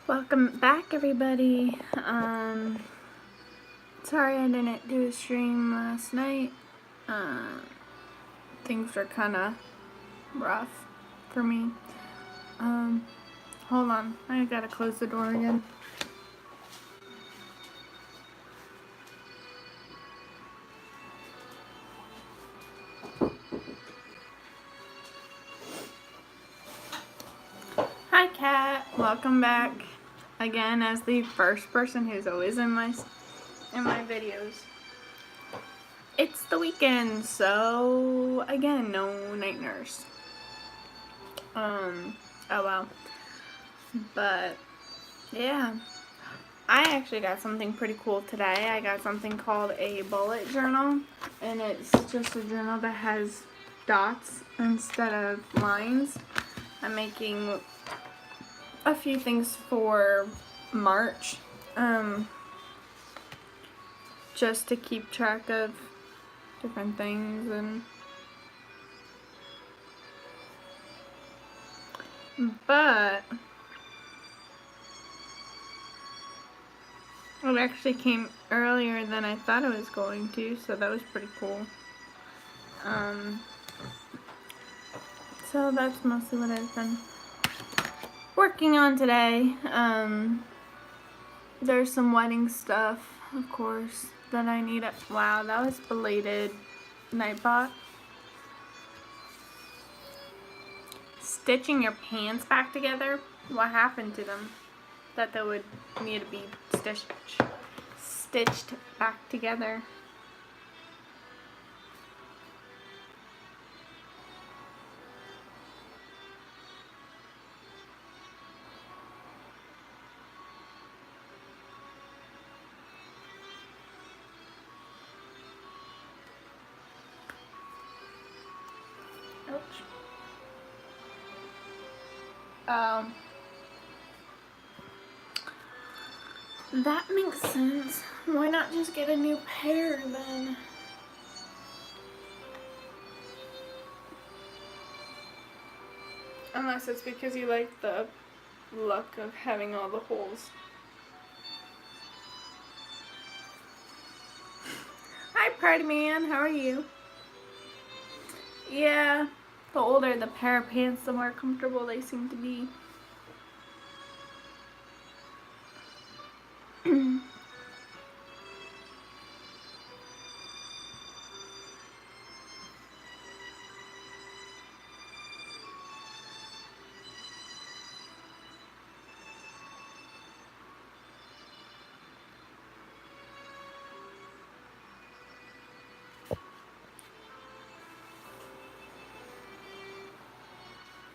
Welcome back, everybody. Sorry I didn't do a stream last night. Things were kind of rough for me. Hold on. I gotta close the door again. Hi, Kat. Welcome back again as the first person who's always in my videos. It's the weekend, so again, no night nurse. Oh well. But yeah, I actually got something pretty cool today. I got something called a bullet journal, and it's just a journal that has dots instead of lines. I'm making a few things for March, just to keep track of different things. But it actually came earlier than I thought it was going to, so that was pretty cool. So that's mostly what I've been working on today. There's some wedding stuff, of course, that I need. Wow, that was belated Nightbot. Stitching your pants back together? What happened to them? That they would need to be stitched back together. Ouch. That makes sense. Why not just get a new pair then? Unless it's because you like the look of having all the holes. Hi, Party Man. How are you? Yeah, the older the pair of pants, the more comfortable they seem to be.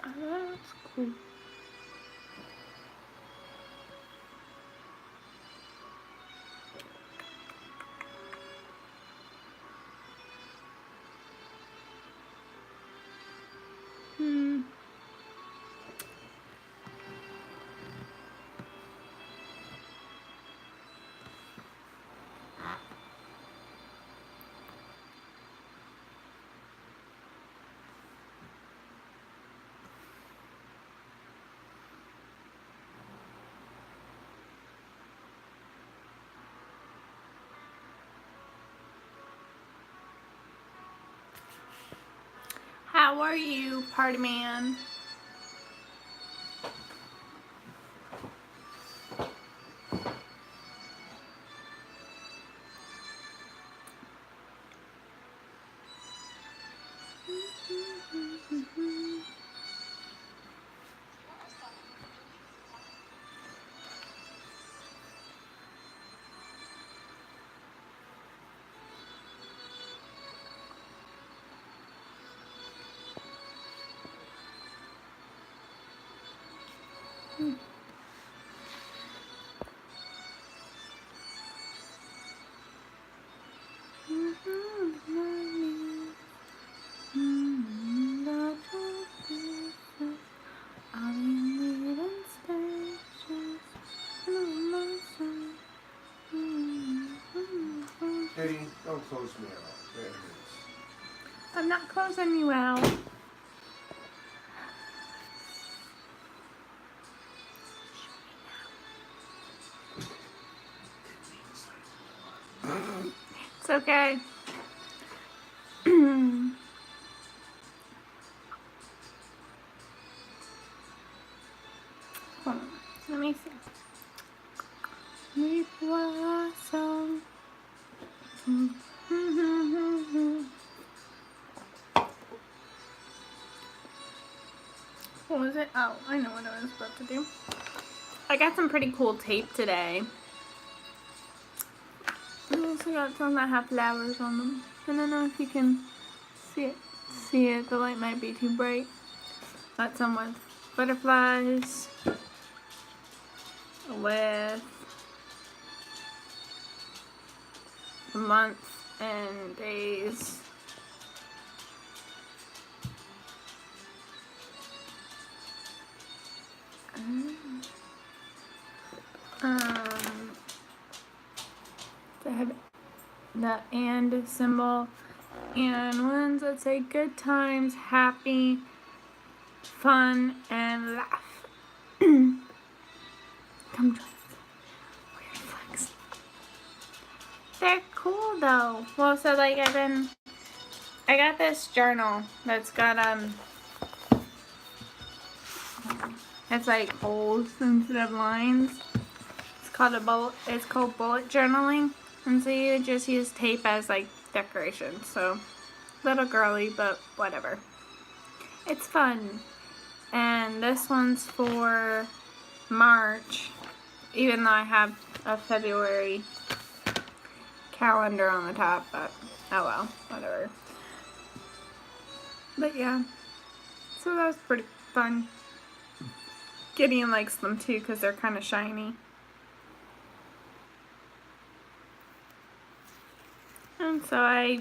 Oh, that's cool. How are you, Party Man? Eddie, don't close me out. That hurts. I'm not closing you out. okay. Hold on. Let me see. We blossom. What was it? Oh, I know what I was about to do. I got some pretty cool tape today. I also got some that have flowers on them. I don't know if you can see it. The light might be too bright. Got some with butterflies, with months and days. They have the and symbol, and ones that say good times, happy, fun, and laugh. Come join us. Weird flex. They're cool though. Well, so like I got this journal that's got it's like holes instead of lines. It's called bullet journaling, and so you just use tape as like decoration. So little girly, but whatever. It's fun. And this one's for March, even though I have a February calendar on the top, but oh well, whatever. But yeah, so that was pretty fun. Gideon likes them too because they're kind of shiny. And so I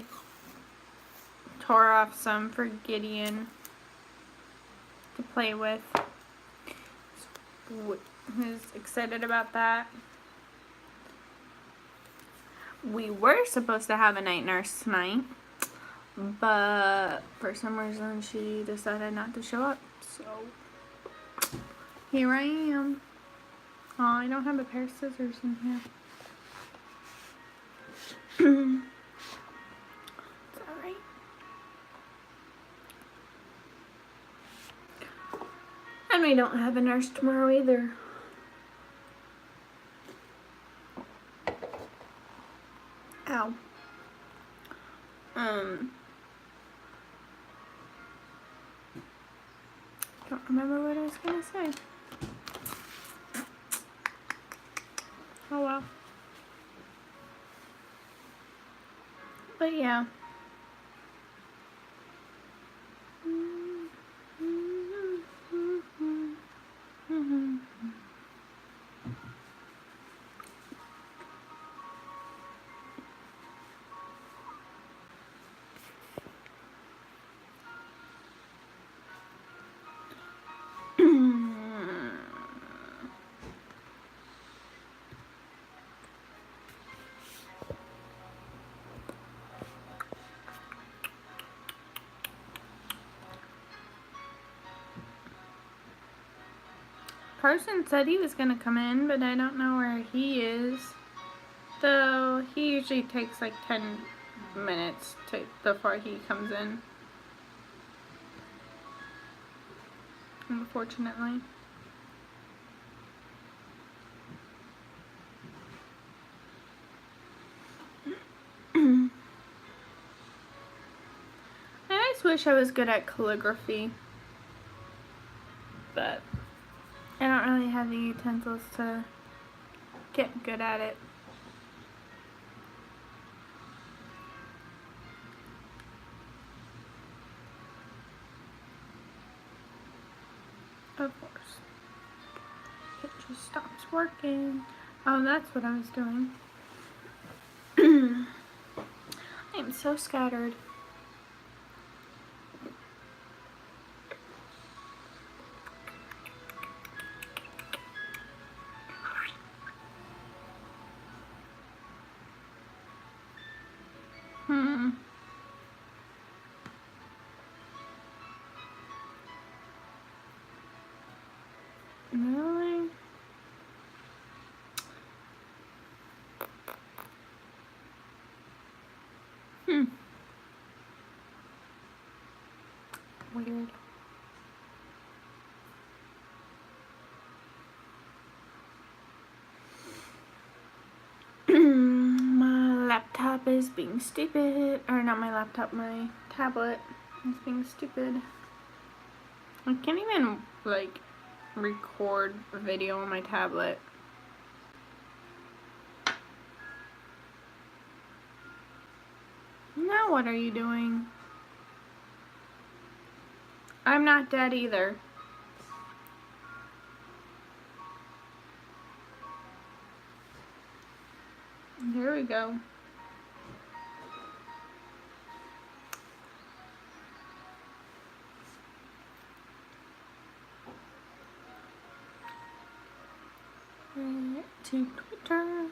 tore off some for Gideon to play with. Who's excited about that. We were supposed to have a night nurse tonight, but for some reason she decided not to show up, so here I am. Oh, I don't have a pair of scissors in here. It's alright. And we don't have a nurse tomorrow either. Ow. Don't remember what I was gonna say. Oh well. But yeah. Carson said he was gonna come in, but I don't know where he is. Though he usually takes like 10 minutes before he comes in. Unfortunately. I just wish I was good at calligraphy. But I don't really have the utensils to get good at it. Of course. It just stops working. Oh, that's what I was doing. I am so scattered. Really? weird. My laptop is being stupid. Or not my laptop, my tablet is being stupid. I can't even, like, record a video on my tablet. Now what are you doing? I'm not dead either. There we go. To Twitter.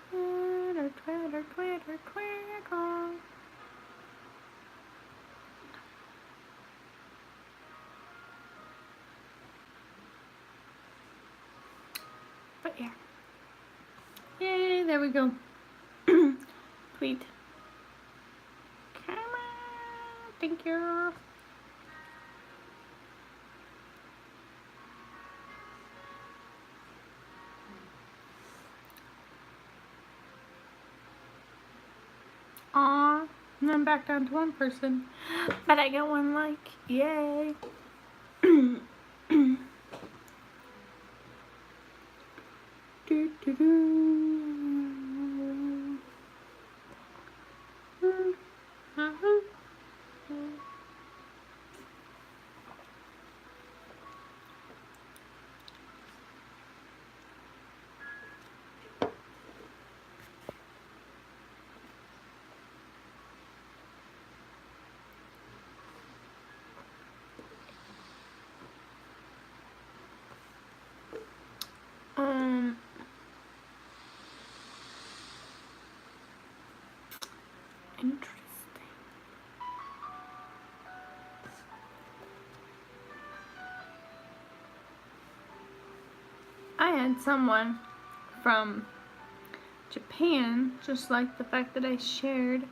Twitter, Twitter, Twitter, Twitter. But yeah. Yay, there we go. Tweet. Come on. Thank you. Aw, and I'm back down to one person. But I got one like. Yay. Do, do, do. Interesting. I had someone from Japan just like the fact that I shared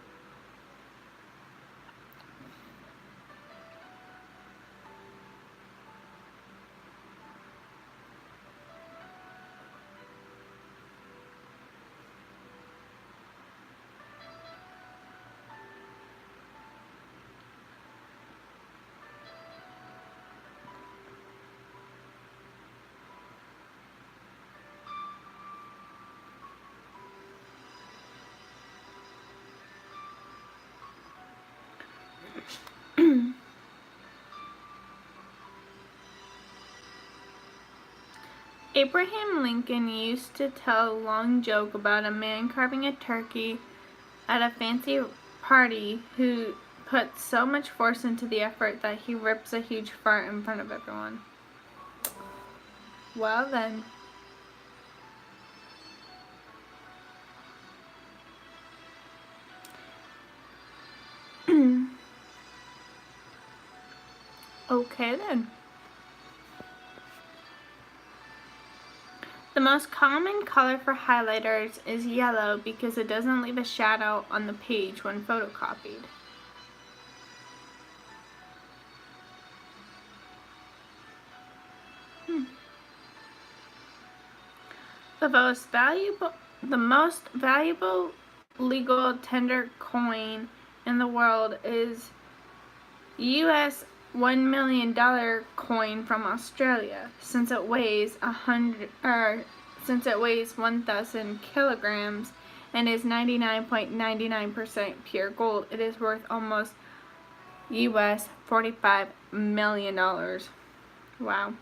Abraham Lincoln used to tell a long joke about a man carving a turkey at a fancy party who puts so much force into the effort that he rips a huge fart in front of everyone. Well then. Okay then. The most common color for highlighters is yellow because it doesn't leave a shadow on the page when photocopied. The most valuable legal tender coin in the world is US $1 million coin from Australia, since it weighs 1,000 kilograms and is 99.99% pure gold. It is worth almost US $45 million. Wow.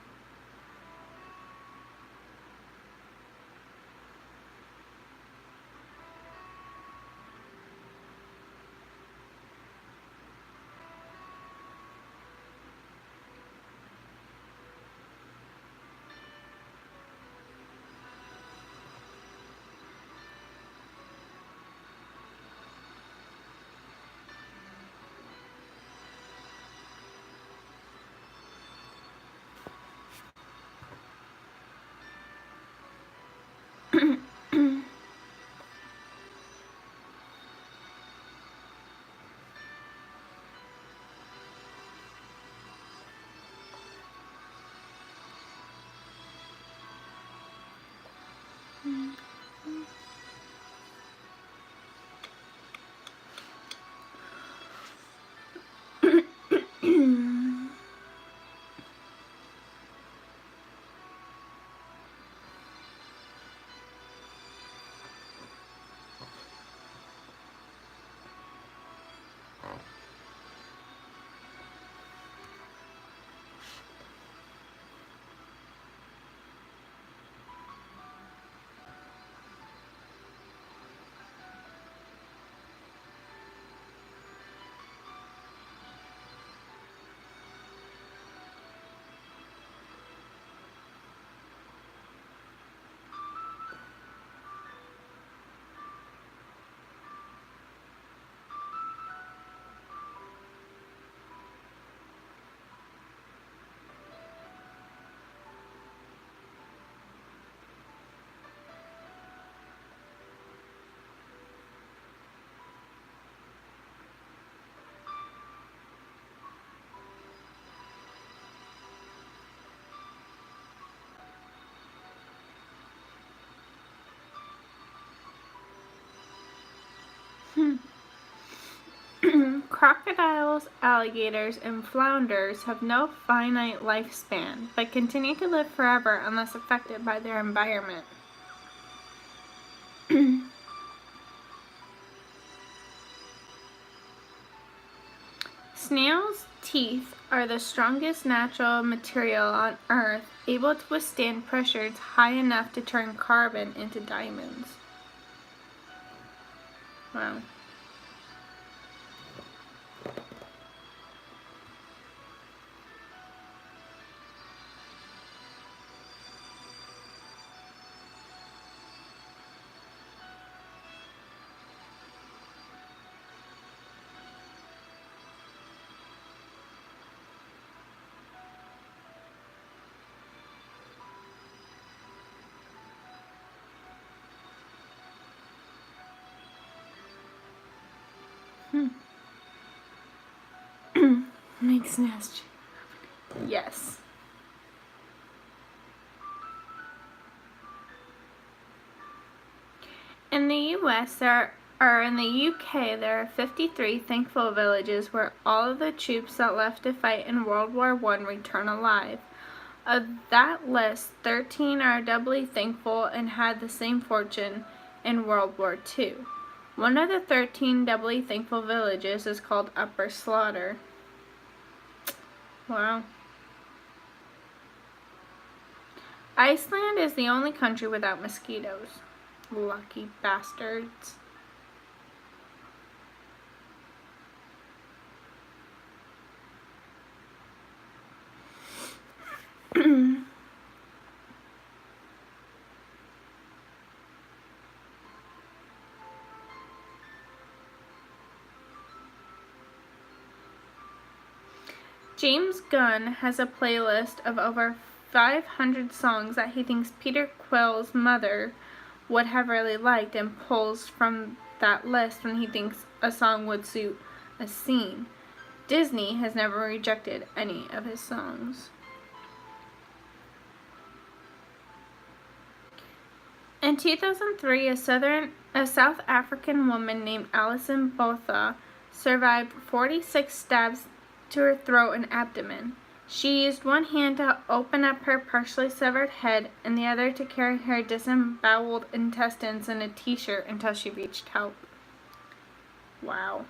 Crocodiles, alligators, and flounders have no finite lifespan, but continue to live forever unless affected by their environment. Snails' teeth are the strongest natural material on Earth, able to withstand pressures high enough to turn carbon into diamonds. Wow. Makes nasty. Yes. In the US, in the UK, there are 53 thankful villages where all of the troops that left to fight in World War I return alive. Of that list, 13 are doubly thankful and had the same fortune in World War II. One of the 13 doubly thankful villages is called Upper Slaughter. Wow. Iceland is the only country without mosquitoes. Lucky bastards. James Gunn has a playlist of over 500 songs that he thinks Peter Quill's mother would have really liked, and pulls from that list when he thinks a song would suit a scene. Disney has never rejected any of his songs. In 2003, a South African woman named Alison Botha survived 46 stabs to her throat and abdomen. She used one hand to open up her partially severed head and the other to carry her disemboweled intestines in a t-shirt until she reached help. Wow.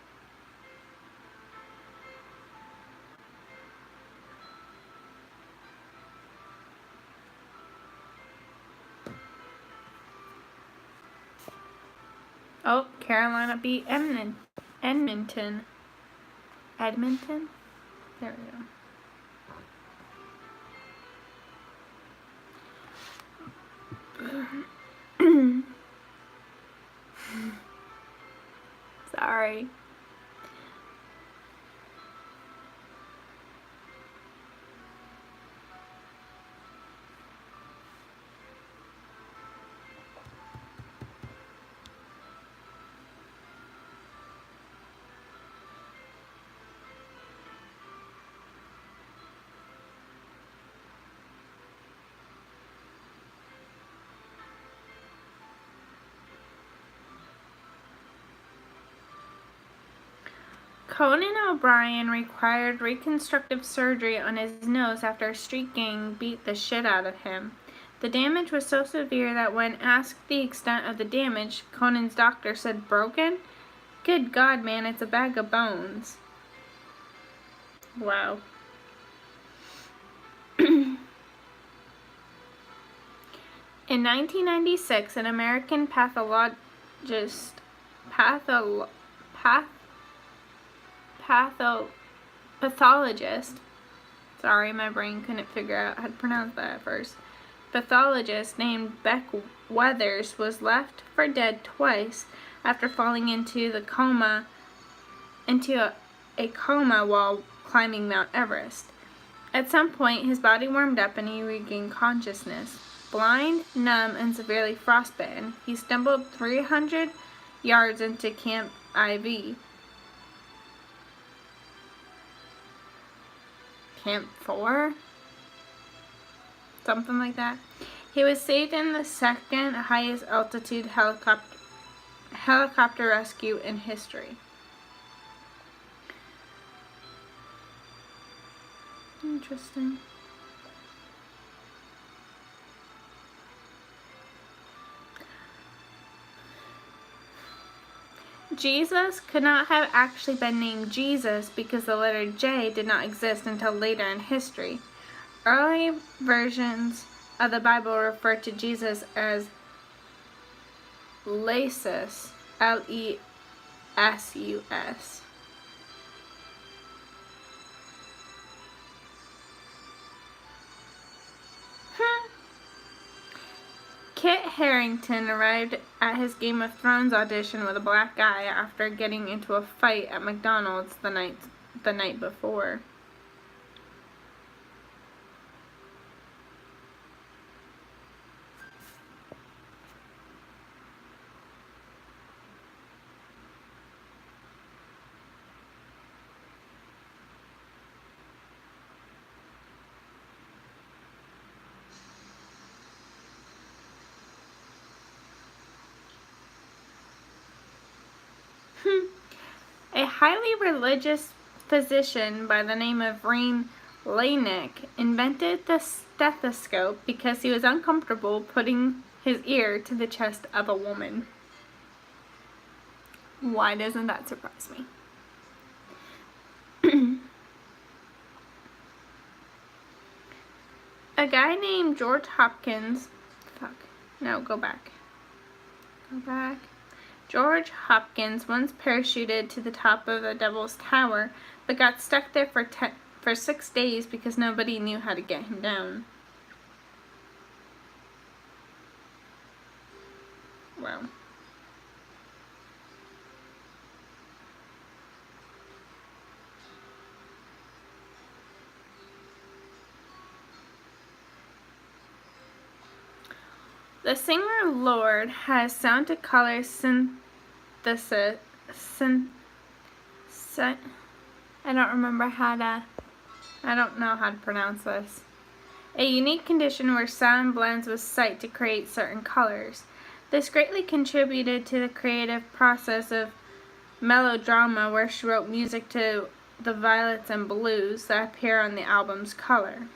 Oh, Carolina beat Edmonton. Edmonton? There we go. Sorry. Conan O'Brien required reconstructive surgery on his nose after a street gang beat the shit out of him. The damage was so severe that when asked the extent of the damage, Conan's doctor said, "Broken? Good God, man, it's a bag of bones." Wow. In 1996, an American pathologist, sorry, my brain couldn't figure out how to pronounce that at first. Pathologist named Beck Weathers was left for dead twice after falling into a coma while climbing Mount Everest. At some point, his body warmed up and he regained consciousness. Blind, numb, and severely frostbitten, he stumbled 300 yards into Camp IV. Camp 4? Something like that. He was saved in the second highest altitude helicopter rescue in history. Interesting. Jesus could not have actually been named Jesus because the letter J did not exist until later in history. Early versions of the Bible refer to Jesus as Lesus, Lesus. Kit Harington arrived at his Game of Thrones audition with a black eye after getting into a fight at McDonald's the night before. A highly religious physician by the name of Rein Laennec invented the stethoscope because he was uncomfortable putting his ear to the chest of a woman. Why doesn't that surprise me? A guy named George Hopkins, George Hopkins once parachuted to the top of the Devil's Tower, but got stuck there for 6 days because nobody knew how to get him down. Wow. The singer Lorde has sound to color synthesis. I don't know how to pronounce this. A unique condition where sound blends with sight to create certain colors. This greatly contributed to the creative process of Melodrama, where she wrote music to the violets and blues that appear on the album's cover.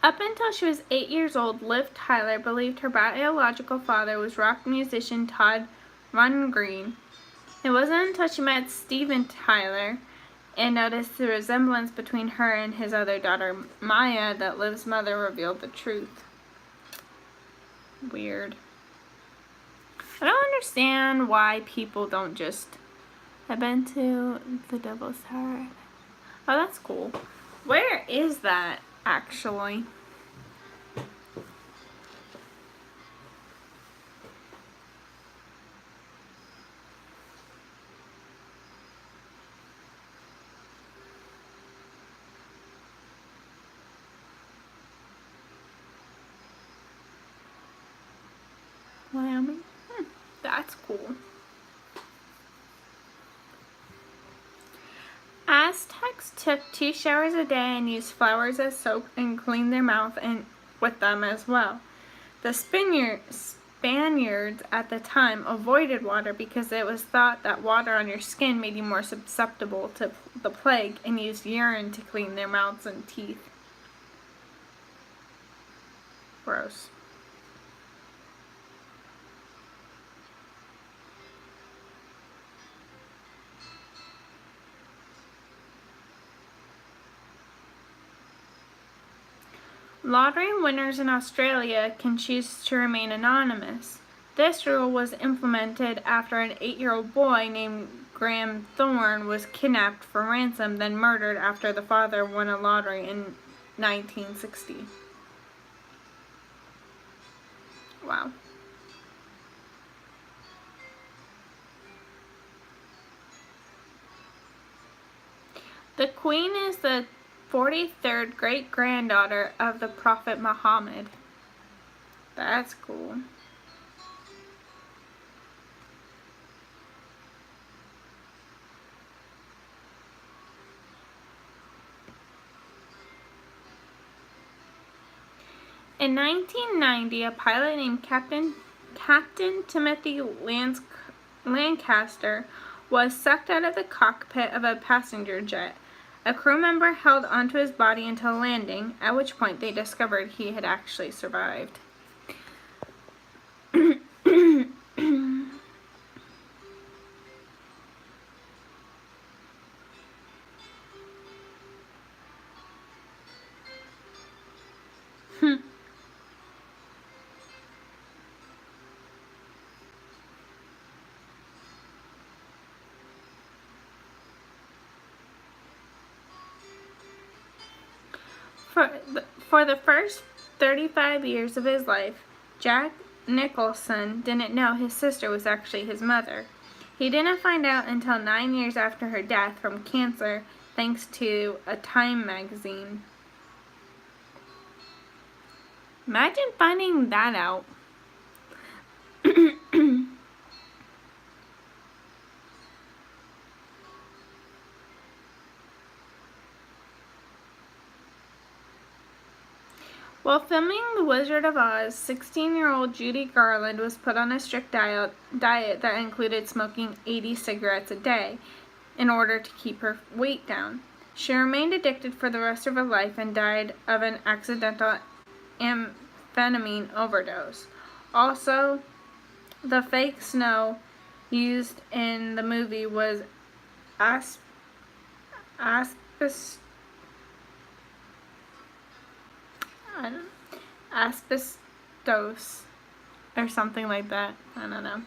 Up until she was 8 years old, Liv Tyler believed her biological father was rock musician Todd Rundgren. It wasn't until she met Steven Tyler and noticed the resemblance between her and his other daughter, Maya, that Liv's mother revealed the truth. Weird. I don't understand why people don't just... I've been to the Devil's Tower. Oh, that's cool. Where is that, actually? Wyoming? That's cool. Aztecs took 2 showers a day and used flowers as soap and cleaned their mouth with them as well. The Spaniards at the time avoided water because it was thought that water on your skin made you more susceptible to the plague, and used urine to clean their mouths and teeth. Gross. Lottery winners in Australia can choose to remain anonymous. This rule was implemented after an 8-year-old boy named Graham Thorne was kidnapped for ransom, then murdered after the father won a lottery in 1960. Wow. The Queen is the 43rd great-granddaughter of the Prophet Muhammad. That's cool. In 1990, a pilot named Captain Timothy Lancaster was sucked out of the cockpit of a passenger jet. A crew member held onto his body until landing, at which point they discovered he had actually survived. For the first 35 years of his life, Jack Nicholson didn't know his sister was actually his mother. He didn't find out until 9 years after her death from cancer, thanks to a Time magazine. Imagine finding that out. While filming The Wizard of Oz, 16-year-old Judy Garland was put on a strict diet that included smoking 80 cigarettes a day in order to keep her weight down. She remained addicted for the rest of her life and died of an accidental amphetamine overdose. Also, the fake snow used in the movie was asbestos or something like that. I don't know.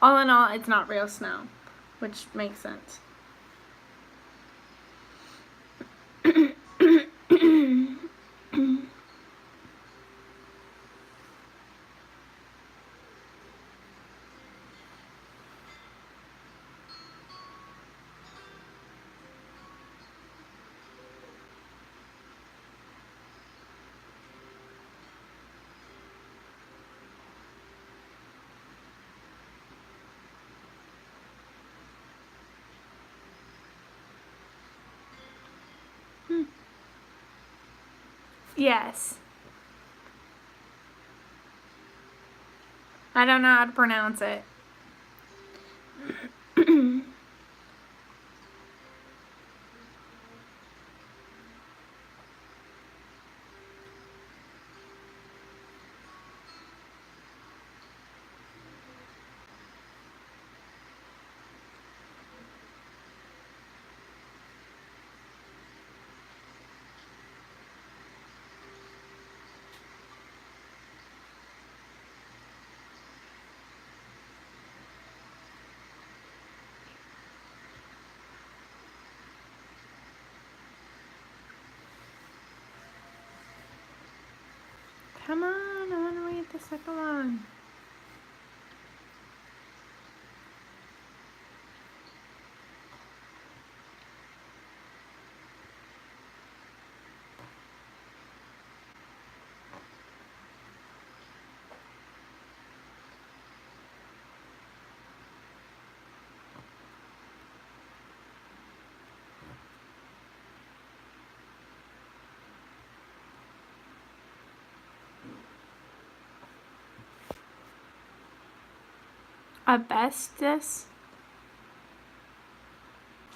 All in all, it's not real snow, which makes sense. Yes. I don't know how to pronounce it. Come on, I want to read the second one. Asbestos?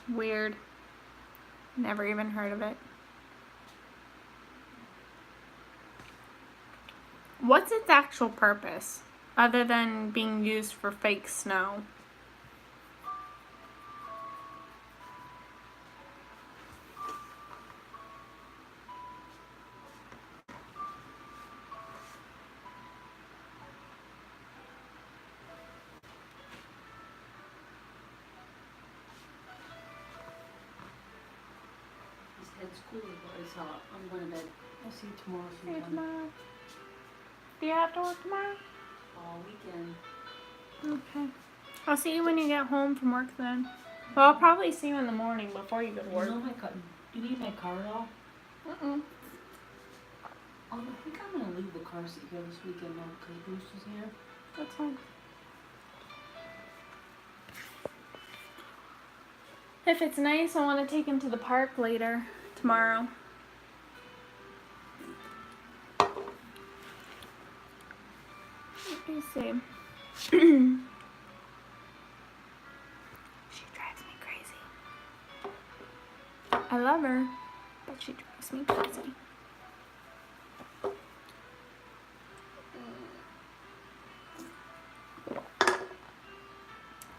Weird. Never even heard of it. What's its actual purpose, other than being used for fake snow? It's cool, but it's hot. I'm going to bed. I'll see you tomorrow. See you tomorrow. Do you have to work tomorrow? All weekend. Okay. I'll see you when you get home from work then. Well, I'll probably see you in the morning before you go to You work. know my car. Do you need my car at all? I think I'm going to leave the car seat here this weekend though, because Bruce is here. That's fine. If it's nice, I want to take him to the park later tomorrow. me see. She drives me crazy. I love her, but she drives me crazy.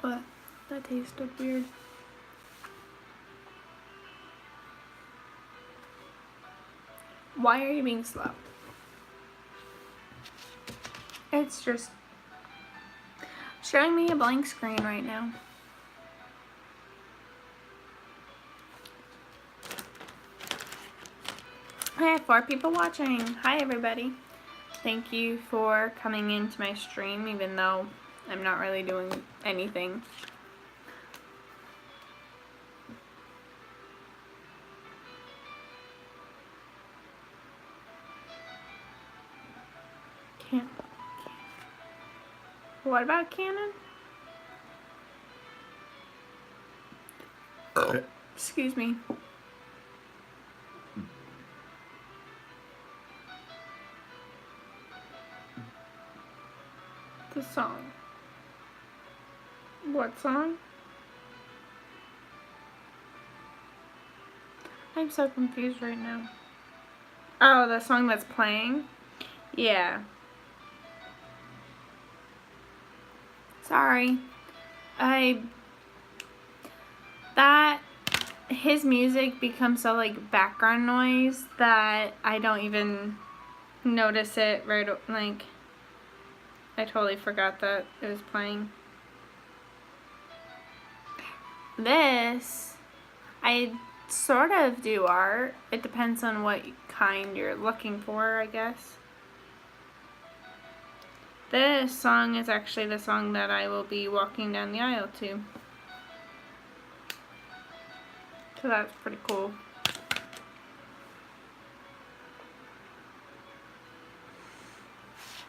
What? That tasted weird. Why are you being slow? It's just showing me a blank screen right now. I have 4 people watching. Hi everybody. Thank you for coming into my stream even though I'm not really doing anything. What about Canon? Excuse me. The song. What song? I'm so confused right now. Oh, the song that's playing? Yeah. Sorry. His music becomes so like background noise that I don't even notice it right, like, I totally forgot that it was playing. This, I sort of do art. It depends on what kind you're looking for, I guess. This song is actually the song that I will be walking down the aisle to. So that's pretty cool.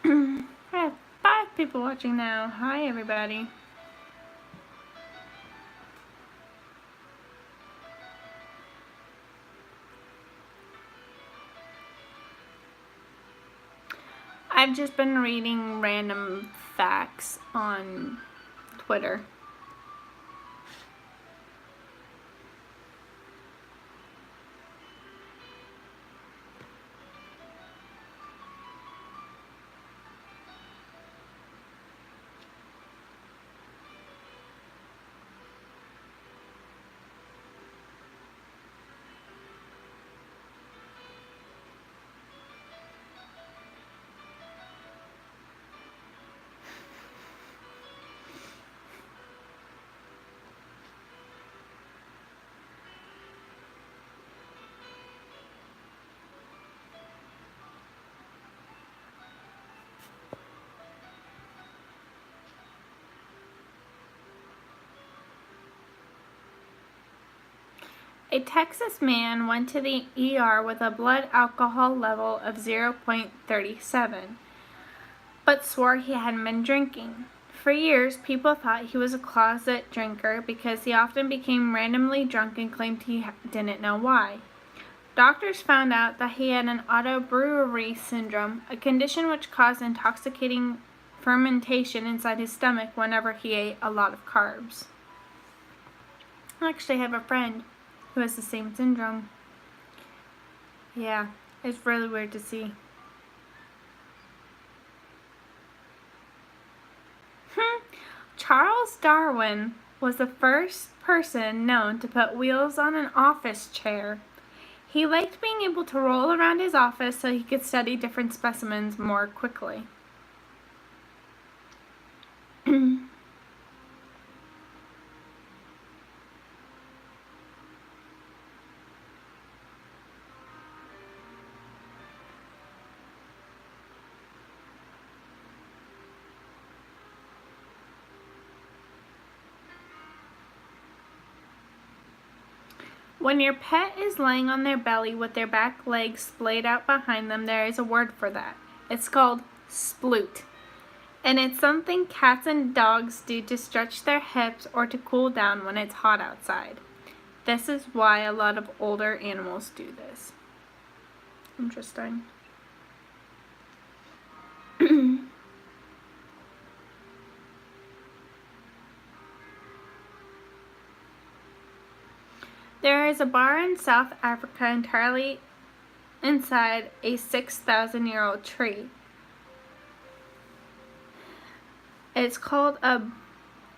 I have 5 people watching now. Hi everybody. I've just been reading random facts on Twitter. A Texas man went to the ER with a blood alcohol level of 0.37, but swore he hadn't been drinking. For years, people thought he was a closet drinker because he often became randomly drunk and claimed he didn't know why. Doctors found out that he had an autobrewery syndrome, a condition which caused intoxicating fermentation inside his stomach whenever he ate a lot of carbs. I actually have a friend who has the same syndrome. Yeah, it's really weird to see. Charles Darwin was the first person known to put wheels on an office chair. He liked being able to roll around his office so he could study different specimens more quickly. When your pet is laying on their belly with their back legs splayed out behind them, there is a word for that. It's called sploot. And it's something cats and dogs do to stretch their hips or to cool down when it's hot outside. This is why a lot of older animals do this. Interesting. There is a bar in South Africa entirely inside a 6,000-year-old tree. It's called a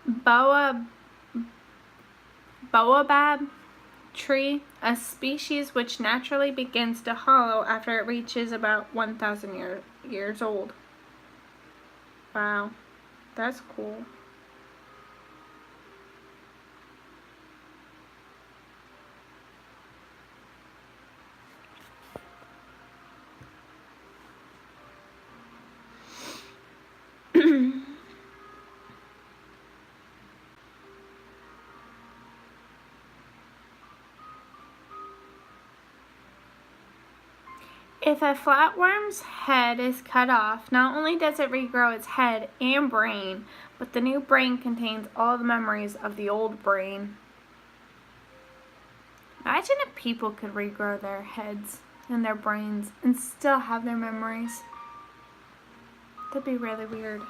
baobab tree, a species which naturally begins to hollow after it reaches about 1,000 years old. Wow, that's cool. If a flatworm's head is cut off, not only does it regrow its head and brain, but the new brain contains all the memories of the old brain. Imagine if people could regrow their heads and their brains and still have their memories. That'd be really weird.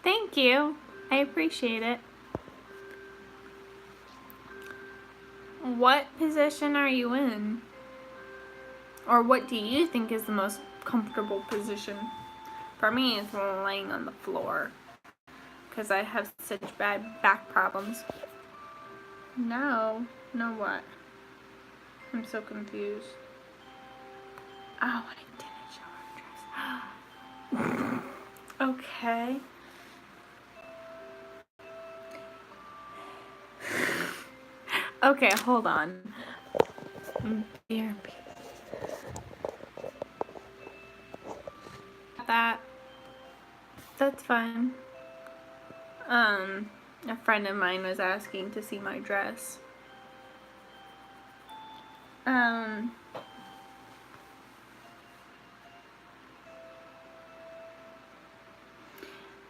Thank you. I appreciate it. What position are you in? Or what do you think is the most comfortable position? For me, it's laying on the floor because I have such bad back problems. No. No what? I'm so confused. Oh, I didn't show her dress. Okay. Okay, hold on. BRB. That's fine. A friend of mine was asking to see my dress.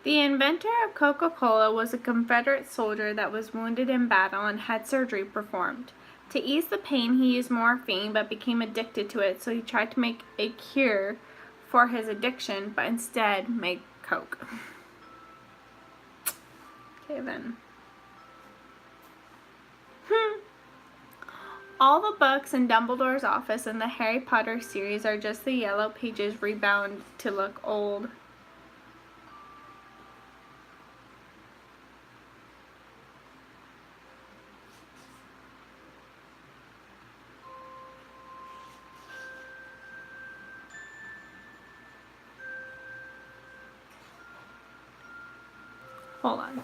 The inventor of Coca-Cola was a Confederate soldier that was wounded in battle and had surgery performed. To ease the pain, he used morphine but became addicted to it, so he tried to make a cure for his addiction, but instead made Coke. Okay then. All the books in Dumbledore's office in the Harry Potter series are just the yellow pages rebound to look old. Hold on.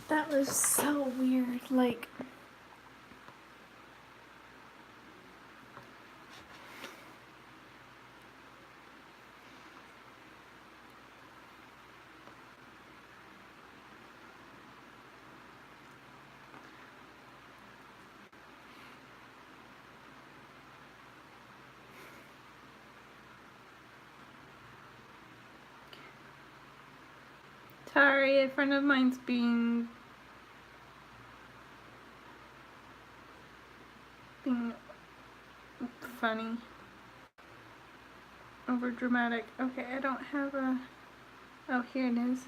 That was so weird, like... Sorry, a friend of mine's being funny. Over dramatic. Okay, I don't have a... Oh, here it is.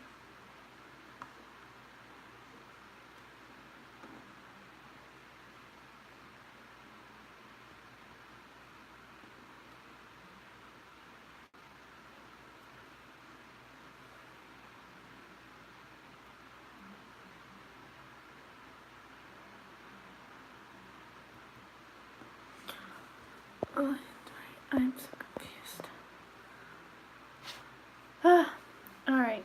Oh, I'm so confused. Ah, all right.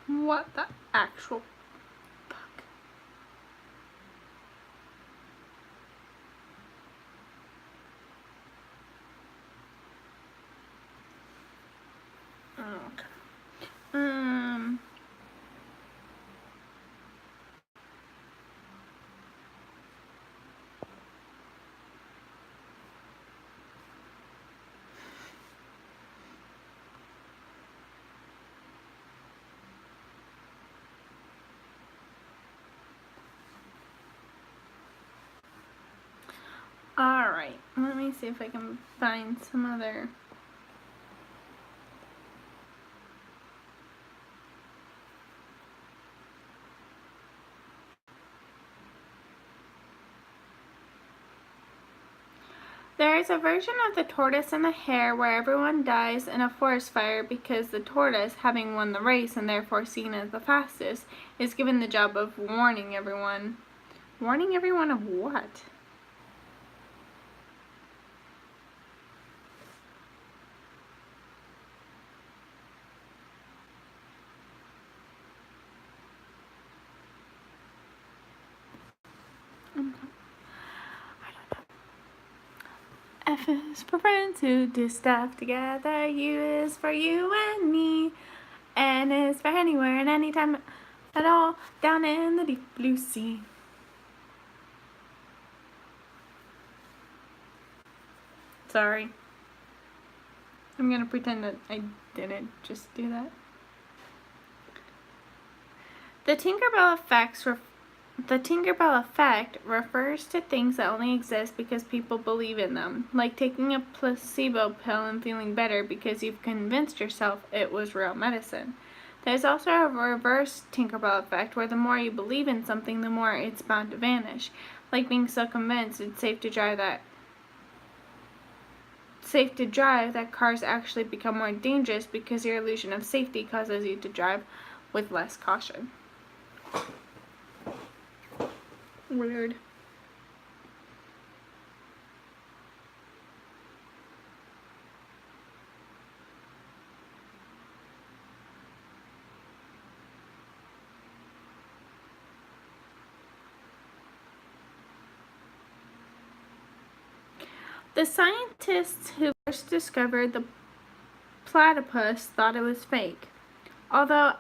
What the actual fuck? Okay. All right. Let me see if I can find some other. There is a version of The Tortoise and the Hare where everyone dies in a forest fire because the tortoise, having won the race and therefore seen as the fastest, is given the job of warning everyone. Warning everyone of what? F is for friends who do stuff together. U is for you and me. N is for anywhere and anytime at all down in the deep blue sea. Sorry. I'm gonna pretend that I didn't just do that. The Tinkerbell effect refers to things that only exist because people believe in them, like taking a placebo pill and feeling better because you've convinced yourself it was real medicine. There's also a reverse Tinkerbell effect where the more you believe in something, the more it's bound to vanish, like being so convinced it's safe to drive that cars actually become more dangerous because your illusion of safety causes you to drive with less caution. Weird. The scientists who first discovered the platypus thought it was fake. Although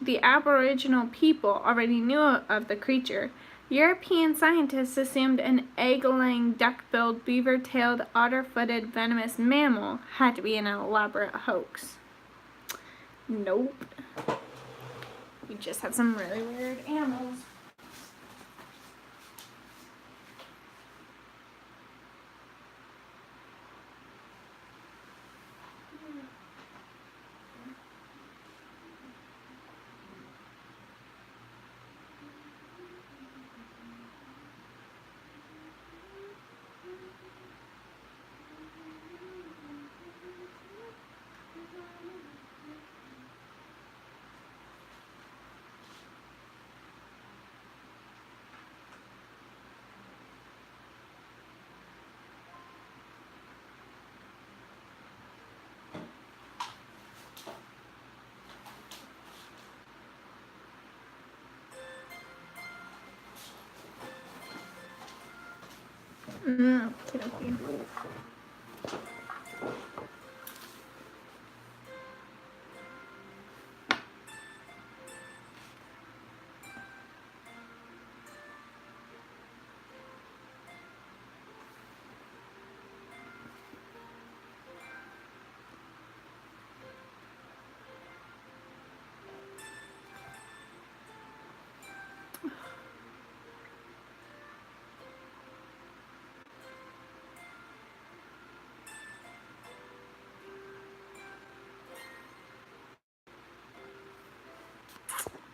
the Aboriginal people already knew of the creature, European scientists assumed an egg-laying, duck-billed, beaver-tailed, otter-footed, venomous mammal had to be an elaborate hoax. Nope. We just have some really weird animals. Okay.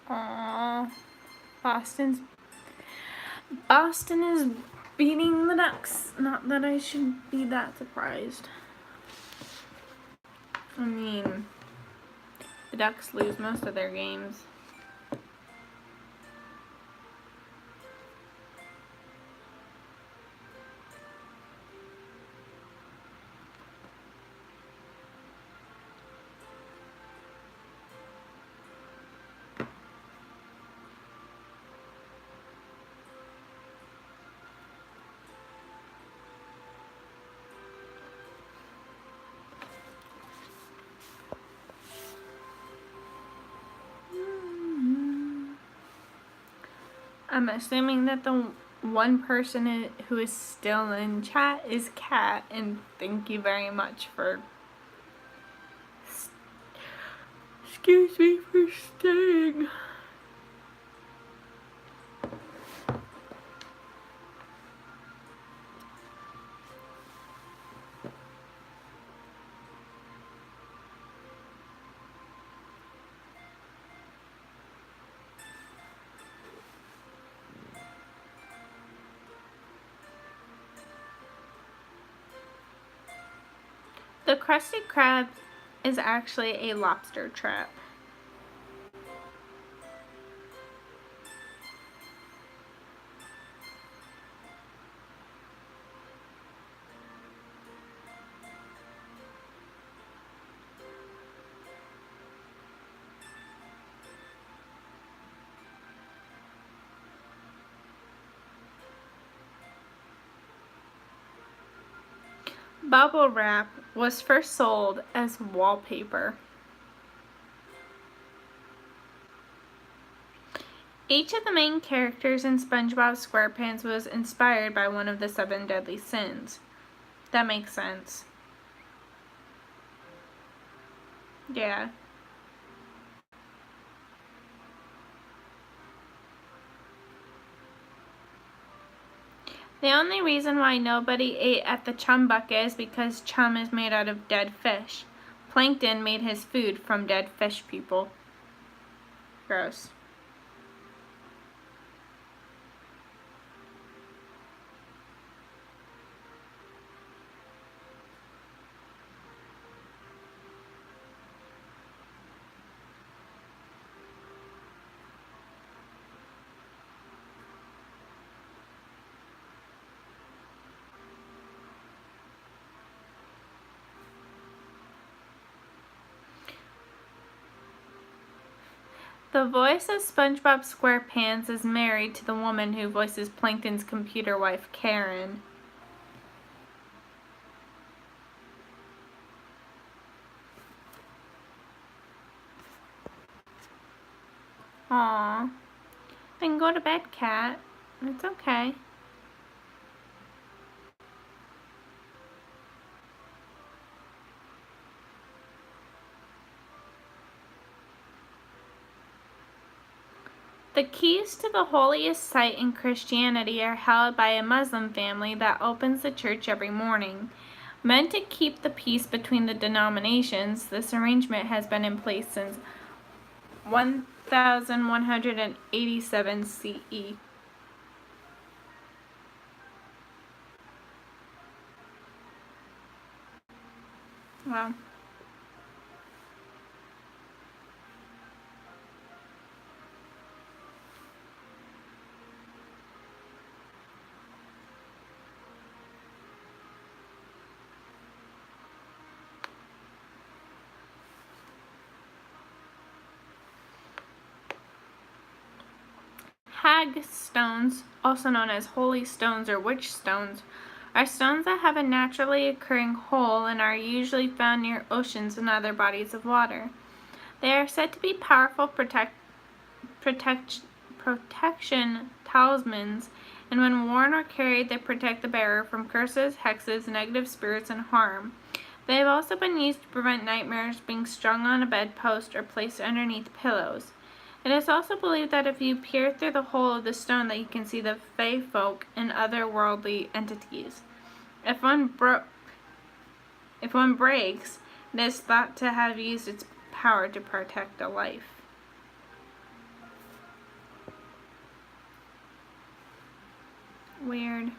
Aww. Boston is beating the Ducks. Not that I should be that surprised. I mean, the Ducks lose most of their games. I'm assuming that the one person who is still in chat is Kat, and thank you very much for excuse me for staying. The Krusty Krab is actually a lobster trap. Bubble wrap was first sold as wallpaper. Each of the main characters in SpongeBob SquarePants was inspired by one of the 7 deadly sins. That makes sense. Yeah. The only reason why nobody ate at the Chum Bucket is because chum is made out of dead fish. Plankton made his food from dead fish people. Gross. The voice of SpongeBob SquarePants is married to the woman who voices Plankton's computer wife, Karen. Aww. Then go to bed, Cat. It's okay. The keys to the holiest site in Christianity are held by a Muslim family that opens the church every morning. Meant to keep the peace between the denominations, this arrangement has been in place since 1187 CE. Wow. Hag stones, also known as holy stones or witch stones, are stones that have a naturally occurring hole and are usually found near oceans and other bodies of water. They are said to be powerful protection talismans, and when worn or carried, they protect the bearer from curses, hexes, negative spirits, and harm. They have also been used to prevent nightmares, being strung on a bedpost, or placed underneath pillows. It is also believed that if you peer through the hole of the stone that you can see the Fae folk and other worldly entities. If one breaks, it is thought to have used its power to protect a life. Weird.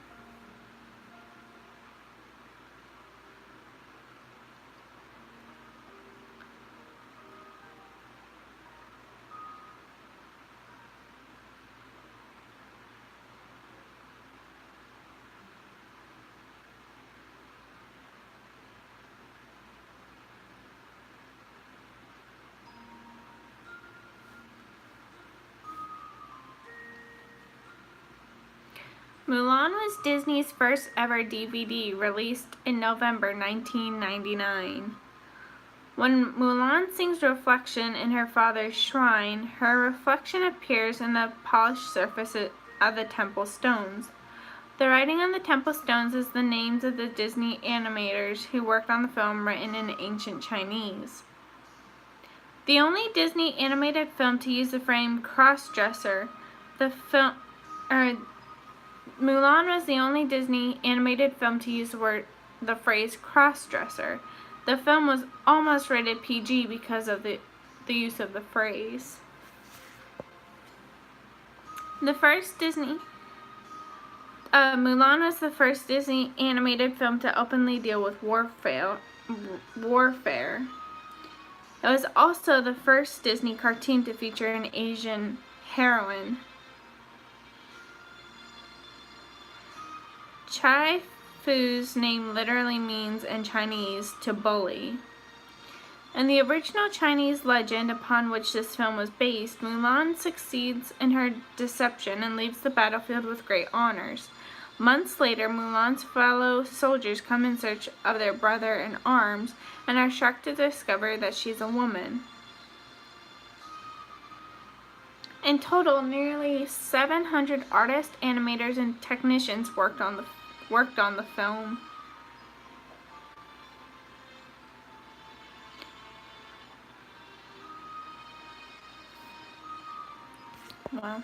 Mulan was Disney's first ever DVD, released in November 1999. When Mulan sings Reflection in her father's shrine, her reflection appears in the polished surface of the temple stones. The writing on the temple stones is the names of the Disney animators who worked on the film, written in ancient Chinese. The only Disney animated film to use the frame crossdresser, Mulan was the only Disney animated film to use the phrase crossdresser. The film was almost rated PG because of the use of the phrase. Mulan was the first Disney animated film to openly deal with warfare. It was also the first Disney cartoon to feature an Asian heroine. Chai Fu's name literally means in Chinese to bully. In the original Chinese legend upon which this film was based, Mulan succeeds in her deception and leaves the battlefield with great honors. Months later, Mulan's fellow soldiers come in search of their brother in arms and are shocked to discover that she's a woman. In total, nearly 700 artists, animators, and technicians worked on the film. Wow.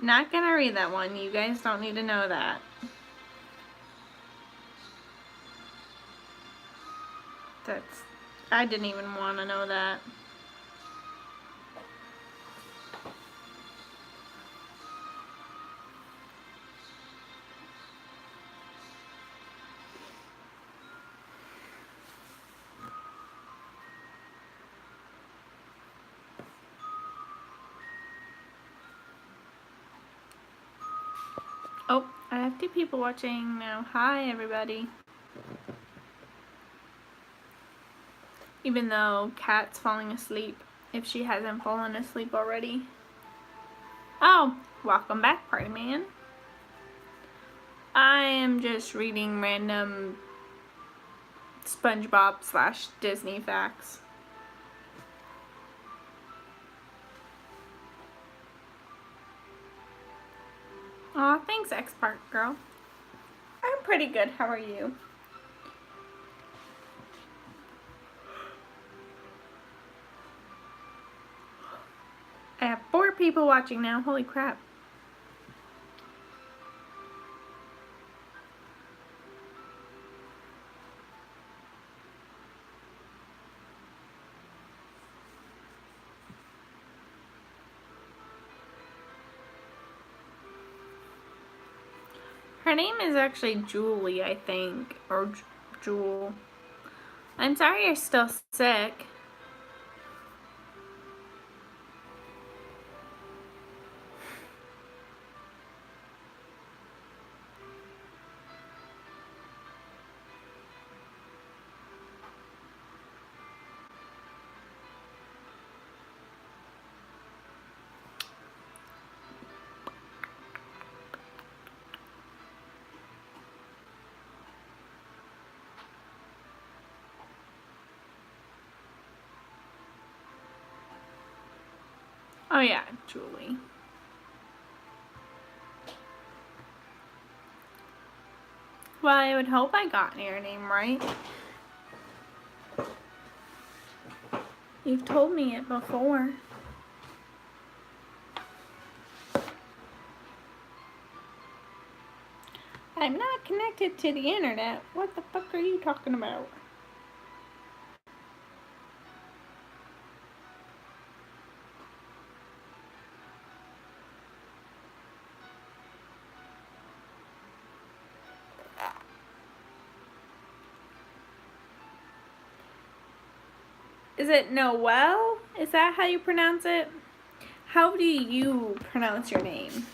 Not gonna read that one. You guys don't need to know that. I didn't even want to know that. Oh, I have 2 people watching now. Hi, everybody. Even though Kat's falling asleep, if she hasn't fallen asleep already. Oh, welcome back, Party Man. I am just reading random SpongeBob / Disney facts. Aw, thanks, X-Park Girl. I'm pretty good. How are you? I have 4 people watching now. Holy crap. Her name is actually Julie, I think. Or Jewel. I'm sorry you're still sick. Oh yeah, Julie. Well, I would hope I got your name right. You've told me it before. I'm not connected to the internet. What the fuck are you talking about? Is it Noel? Is that how you pronounce it? How do you pronounce your name?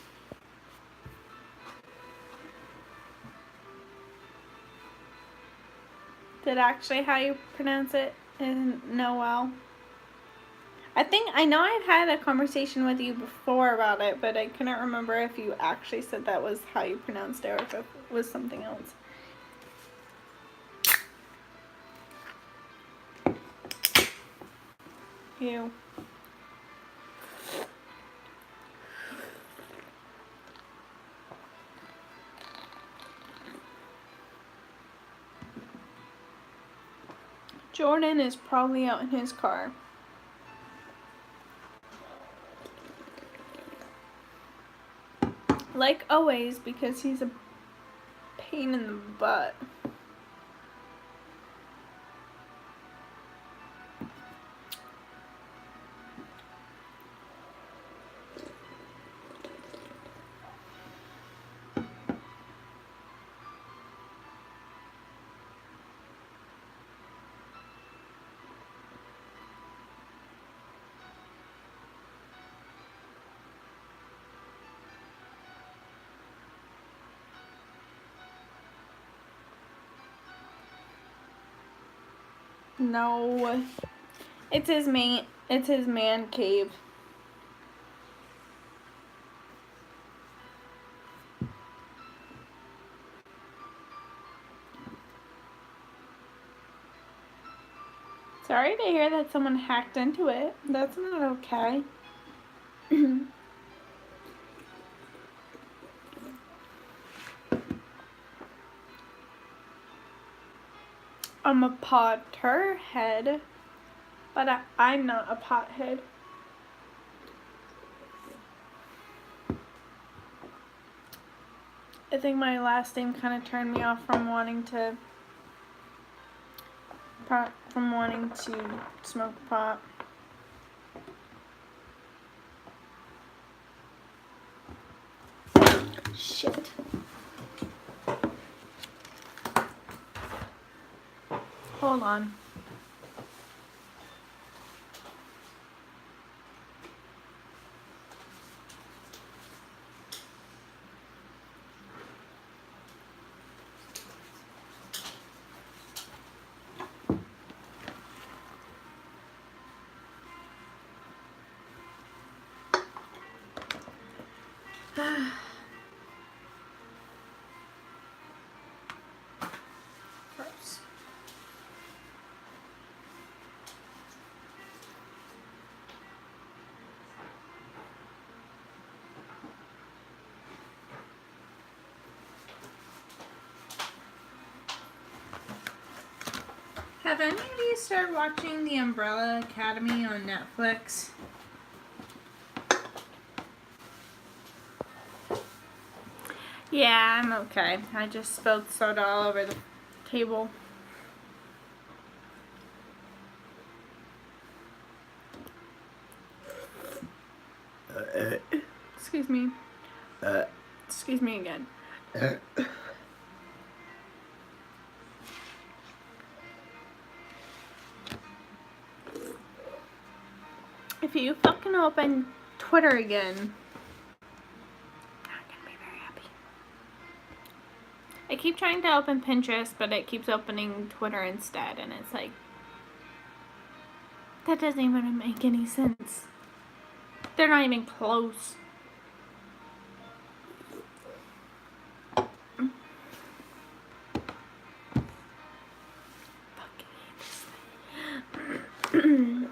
Is it actually how you pronounce it? In Noel? I know I've had a conversation with you before about it, but I couldn't remember if you actually said that was how you pronounced it or if it was something else. Ew. Jordan is probably out in his car. Like always, because he's a pain in the butt. No. It's his man cave. Sorry to hear that someone hacked into it. That's not okay. I'm a Potterhead, but I'm not a pothead. I think my last name kind of turned me off from wanting to smoke pot. Shit. Hold on. Gross. Have any of you started watching The Umbrella Academy on Netflix? Yeah, I'm okay. I just spilled soda all over the table. Excuse me. Excuse me again. If you fucking open Twitter again, I'm not gonna be very happy. I keep trying to open Pinterest, but it keeps opening Twitter instead, and it's like, that doesn't even make any sense. They're not even close. Fucking hate this thing.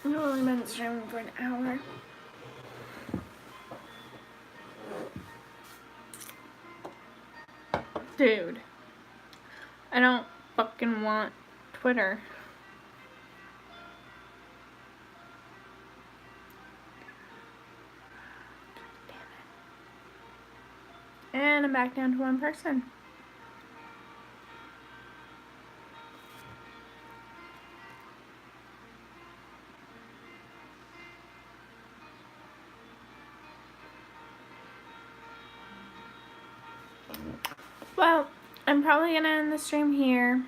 I've only been streaming for an hour. Dude, I don't fucking want Twitter. Damn it. And I'm back down to one person. Well, I'm probably gonna end the stream here.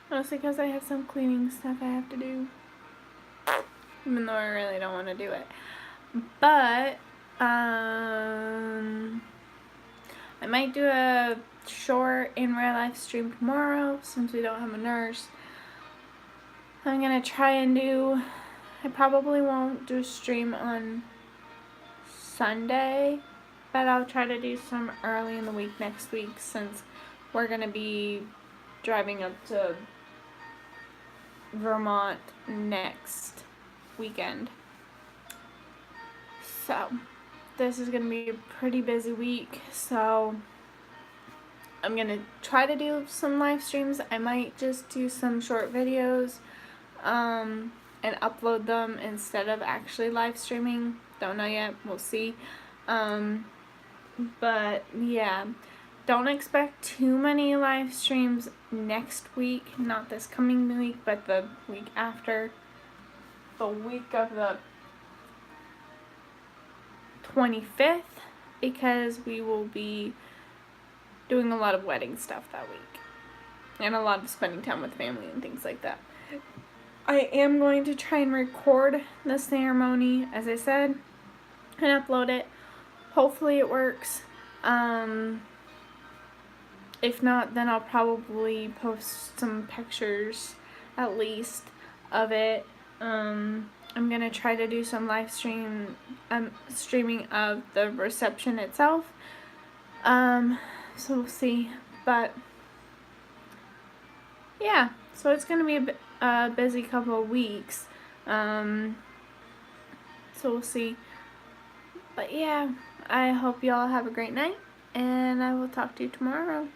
Mostly because I have some cleaning stuff I have to do. Even though I really don't want to do it. But, I might do a short in real life stream tomorrow since we don't have a nurse. I'm gonna try and do, I probably won't do a stream on Sunday, but I'll try to do some early in the week next week since we're gonna be driving up to Vermont next weekend. So this is gonna be a pretty busy week, so I'm gonna try to do some live streams. I might just do some short videos and upload them instead of actually live streaming. Don't know yet, we'll see. But yeah, don't expect too many live streams next week, not this coming week, but the week after. The week of the 25th, because we will be doing a lot of wedding stuff that week and a lot of spending time with family and things like that. I am going to try and record the ceremony, as I said, and upload it. Hopefully it works. If not, then I'll probably post some pictures at least of it. I'm gonna try to do some live streaming of the reception itself. So we'll see. But yeah, so it's gonna be a busy couple of weeks. So we'll see. But yeah, I hope y'all have a great night, and I will talk to you tomorrow.